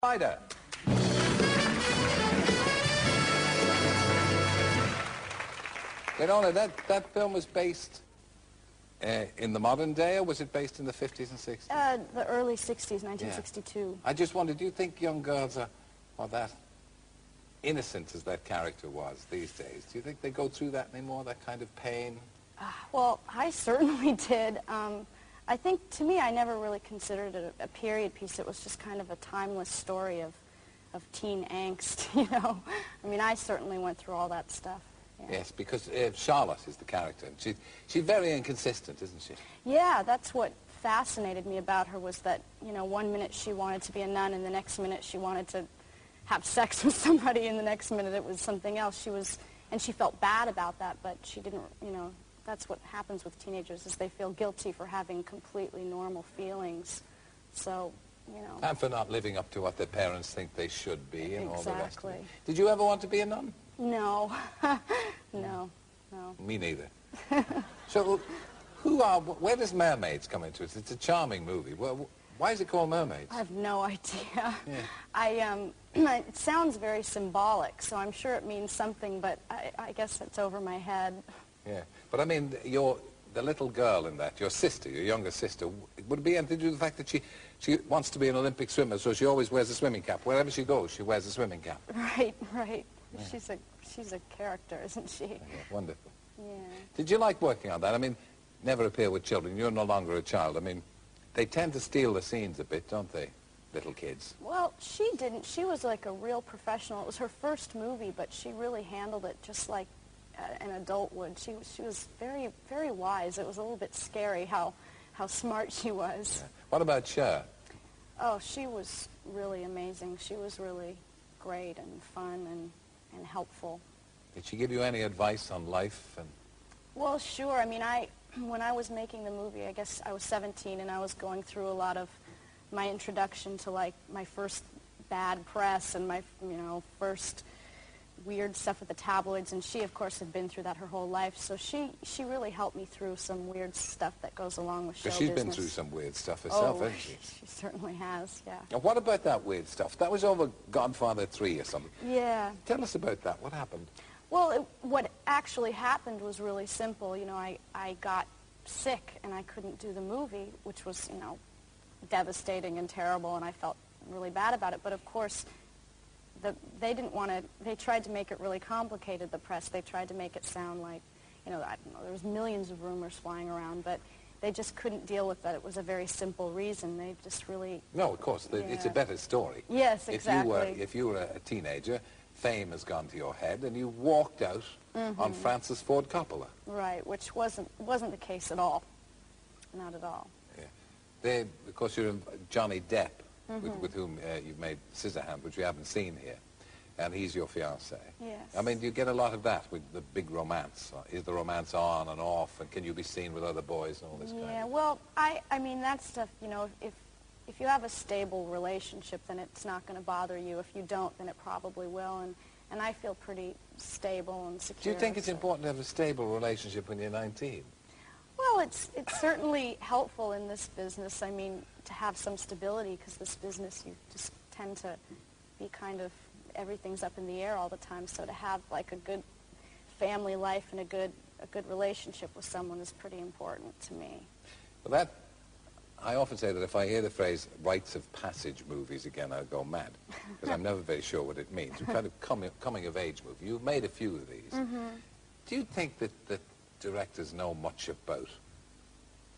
Ryder. Winona, that film was based in the modern day, or was it based in the 50s and 60s? The early 60s, 1962. Yeah. I just wondered, do you think young girls are that innocent as that character was these days? Do you think they go through that anymore, that kind of pain? Well, I certainly did. I think, to me, I never really considered it a period piece. It was just kind of a timeless story of teen angst, you know. I mean, I certainly went through all that stuff. Yeah. Yes, because Charlotte is the character. She's very inconsistent, isn't she? Yeah, that's what fascinated me about her, was that, you know, one minute she wanted to be a nun, and the next minute she wanted to have sex with somebody, and the next minute it was something else. And she felt bad about that, but she didn't, you know, that's what happens with teenagers, is they feel guilty for having completely normal feelings. So, you know. And for not living up to what their parents think they should be, and all the rest of it. Exactly. Did you ever want to be a nun? No. No. Me neither. So, where does Mermaids come into it? It's a charming movie. Well, why is it called Mermaids? I have no idea. Yeah. It sounds very symbolic, so I'm sure it means something, but I guess it's over my head. Yeah, but I mean, the little girl in that, your sister, your younger sister, would it be anything to do with the fact that she wants to be an Olympic swimmer, so she always wears a swimming cap. Wherever she goes, she wears a swimming cap. Right, right. Yeah. She's a character, isn't she? Yeah, wonderful. Yeah. Did you like working on that? I mean, never appear with children. You're no longer a child. I mean, they tend to steal the scenes a bit, don't they, little kids? Well, she didn't. She was like a real professional. It was her first movie, but she really handled it just like an adult would. She was very, very wise. It was a little bit scary how smart she was. Yeah. What about Cher? Oh, she was really amazing. She was really great and fun and helpful. Did she give you any advice on life? Well, sure. I mean, when I was making the movie, I guess I was 17, and I was going through a lot of my introduction to, like, my first bad press and my, you know, first weird stuff with the tabloids, and she, of course, had been through that her whole life, so she really helped me through some weird stuff that goes along with show business. She's been through some weird stuff herself, hasn't she? She certainly has, yeah. Now, what about that weird stuff? That was over Godfather 3 or something. Yeah. Tell us about that. What happened? Well, what actually happened was really simple. You know, I got sick, and I couldn't do the movie, which was, you know, devastating and terrible, and I felt really bad about it. But, of course, they didn't want to, they tried to make it really complicated, the press. They tried to make it sound like, you know, I don't know, there was millions of rumors flying around, but they just couldn't deal with that. It was a very simple reason. They just really... No, of course, yeah. It's a better story. Yes, exactly. If you were a teenager, fame has gone to your head, and you walked out on Francis Ford Coppola. Right, which wasn't the case at all. Not at all. Yeah. Of course, you're Johnny Depp, with whom you've made Scissorhands, which we haven't seen here, and he's your fiancé. Yes. I mean, do you get a lot of that with the big romance? Is the romance on and off, and can you be seen with other boys and all this kind of... Yeah, well, I mean, that stuff, you know, if you have a stable relationship, then it's not going to bother you. If you don't, then it probably will, and I feel pretty stable and secure. Do you think it's important to have a stable relationship when you're 19? Well, it's certainly helpful in this business, I mean, to have some stability, because this business, you just tend to be kind of, everything's up in the air all the time, so to have like a good family life and a good relationship with someone is pretty important to me. Well, I often say that if I hear the phrase rites of passage movies again, I'll go mad, because I'm never very sure what it means. It's kind of coming-of-age movie. You've made a few of these. Do you think that directors know much about,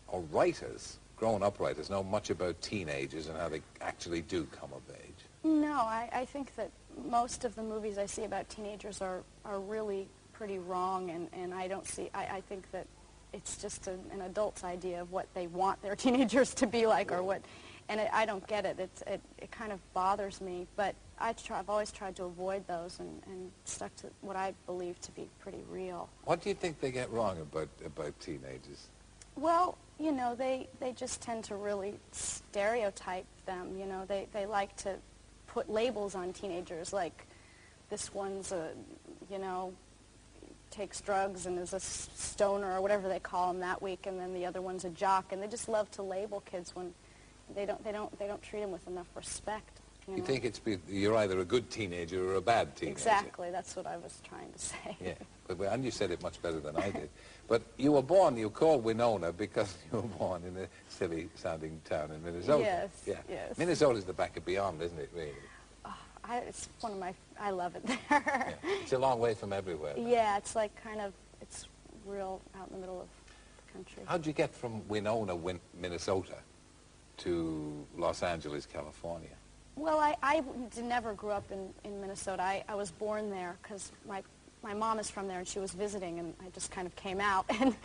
or writers, grown-up writers, know much about teenagers and how they actually do come of age? No, I think that most of the movies I see about teenagers are really pretty wrong, and I don't see, I think that it's just an adult's idea of what they want their teenagers to be like, or what, and I don't get it. It kind of bothers me, but I've always tried to avoid those and stuck to what I believe to be pretty real. What do you think they get wrong about teenagers? Well, you know, they just tend to really stereotype them. You know, they like to put labels on teenagers, like this one's you know, takes drugs and is a stoner or whatever they call them that week, and then the other one's a jock, and they just love to label kids when they don't treat them with enough respect. You think you're either a good teenager or a bad teenager. Exactly, that's what I was trying to say. Yeah, and you said it much better than I did. But you were born, you were called Winona because you were born in a silly-sounding town in Minnesota. Yes, yeah. yes. Minnesota's the back of beyond, isn't it, really? Oh, it's one of my, I love it there. Yeah. It's a long way from everywhere. Though. Yeah, it's like it's real out in the middle of the country. How'd you get from Winona, Minnesota, to Los Angeles, California? Well, I never grew up in Minnesota. I was born there because my mom is from there and she was visiting, and I just kind of came out. And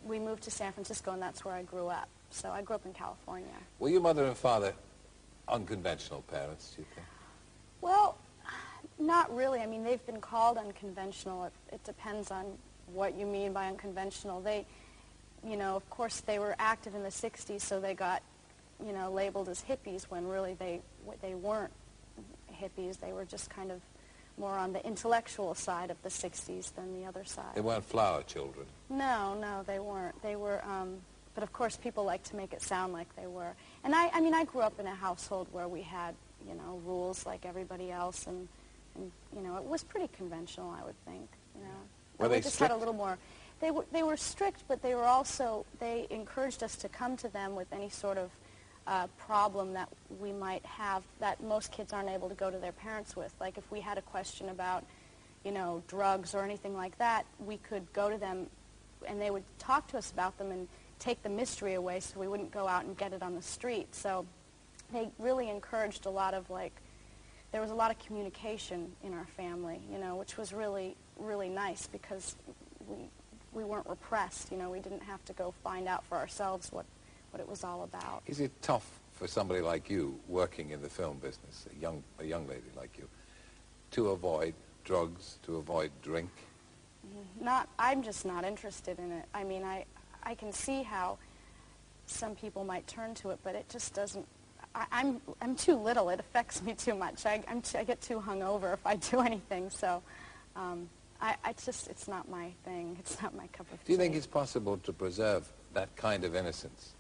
we moved to San Francisco, and that's where I grew up. So I grew up in California. Were your mother and father unconventional parents, do you think? Well, not really. I mean, they've been called unconventional. It depends on what you mean by unconventional. They, of course, they were active in the 60s, so they got, labeled as hippies when really they weren't hippies. They were just kind of more on the intellectual side of the 60s than the other side. They weren't flower children? No, they weren't. They were, but of course people like to make it sound like they were. And I grew up in a household where we had, rules like everybody else, and it was pretty conventional, I would think, Were they just strict? had a little more. They were strict, but they were also, they encouraged us to come to them with any sort of problem that we might have that most kids aren't able to go to their parents with. Like if we had a question about, drugs or anything like that, we could go to them and they would talk to us about them and take the mystery away so we wouldn't go out and get it on the street. So they really encouraged a lot of there was a lot of communication in our family, which was really, really nice because we weren't repressed. We didn't have to go find out for ourselves what it was all about. Is it tough for somebody like you working in the film business, a young lady like you, to avoid drugs, to avoid drink? I'm just not interested in it. I mean, I can see how some people might turn to it, but it just doesn't. I'm too little. It affects me too much. I get too hungover if I do anything. So, it's not my thing. It's not my cup of tea. Do you think it's possible to preserve that kind of innocence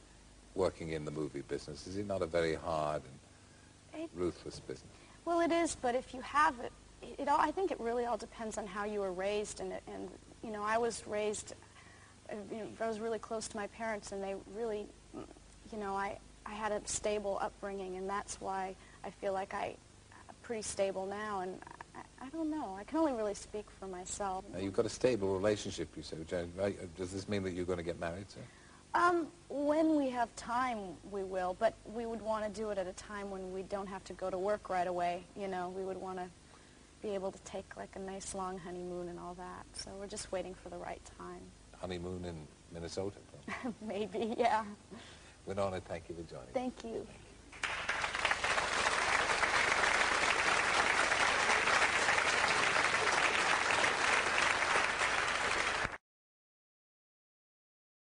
working in the movie business? Is it not a very hard and ruthless business? Well, it is, but if you have it, I think it really all depends on how you were raised, and I was raised, I was really close to my parents, and they really, I had a stable upbringing, and that's why I feel like I'm pretty stable now, and I don't know. I can only really speak for myself. Now, you've got a stable relationship, you said. Does this mean that you're going to get married soon? When we have time, we will, but we would want to do it at a time when we don't have to go to work right away. We would want to be able to take like a nice long honeymoon and all that. So we're just waiting for the right time. Honeymoon in Minnesota? Maybe, yeah. Winona, thank you for joining us. Thank you.